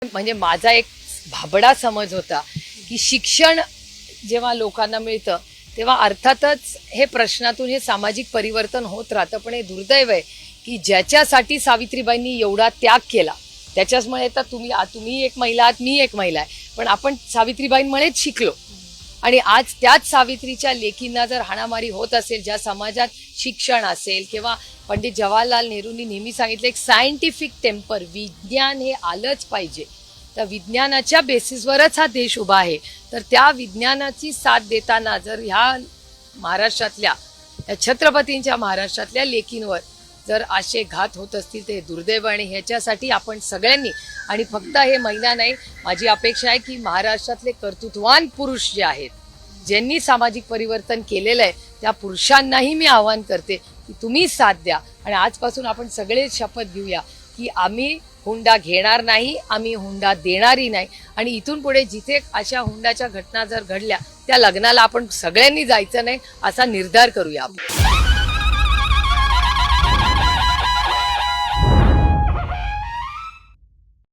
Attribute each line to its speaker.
Speaker 1: म्हणजे माझा एक भाबडा समज होता की शिक्षण जेव्हा लोकांना मिळतं तेव्हा अर्थातच हे प्रश्नातून हे सामाजिक परिवर्तन होत राहतं. पण हे दुर्दैव आहे की ज्याच्यासाठी सावित्रीबाईंनी एवढा त्याग केला त्याच्याचमुळे तर तुम्ही एक महिला आहात, मी एक महिला आहे, पण आपण सावित्रीबाईंमुळेच शिकलो. आणि आज त्याच सावित्रीच्या लेकींना जर हाणामारी होत असेल, ज्या समाजात शिक्षण असेल, किंवा पंडित जवाहरलाल नेहरूंनी नेहमी सांगितलं एक सायंटिफिक टेम्पर, विज्ञान हे आलंच पाहिजे. तर विज्ञानाच्या बेसिसवरच हा देश उभा आहे. तर त्या विज्ञानाची साथ देताना जर ह्या महाराष्ट्रातल्या या छत्रपतींच्या महाराष्ट्रातल्या लेकींवर जर असे घात होत असतील ते दुर्दैव. आणि ह्याच्यासाठी आपण सगळ्यांनी, आणि फक्त हे महिला नाही, माझी अपेक्षा आहे की महाराष्ट्रातले कर्तृत्ववान पुरुष जे आहेत, ज्यांनी सामाजिक परिवर्तन केलेलं आहे, त्या पुरुषांनाही मी आवाहन करते की तुम्ही साथ द्या. आणि आजपासून आपण सगळे शपथ घेऊया की आम्ही हुंडा घेणार नाही, आम्ही हुंडा देणारही नाही. आणि इथून पुढे जिथे अशा हुंडाच्या घटना जर घडल्या त्या लग्नाला आपण सगळ्यांनी जायचं नाही असा निर्धार करूया.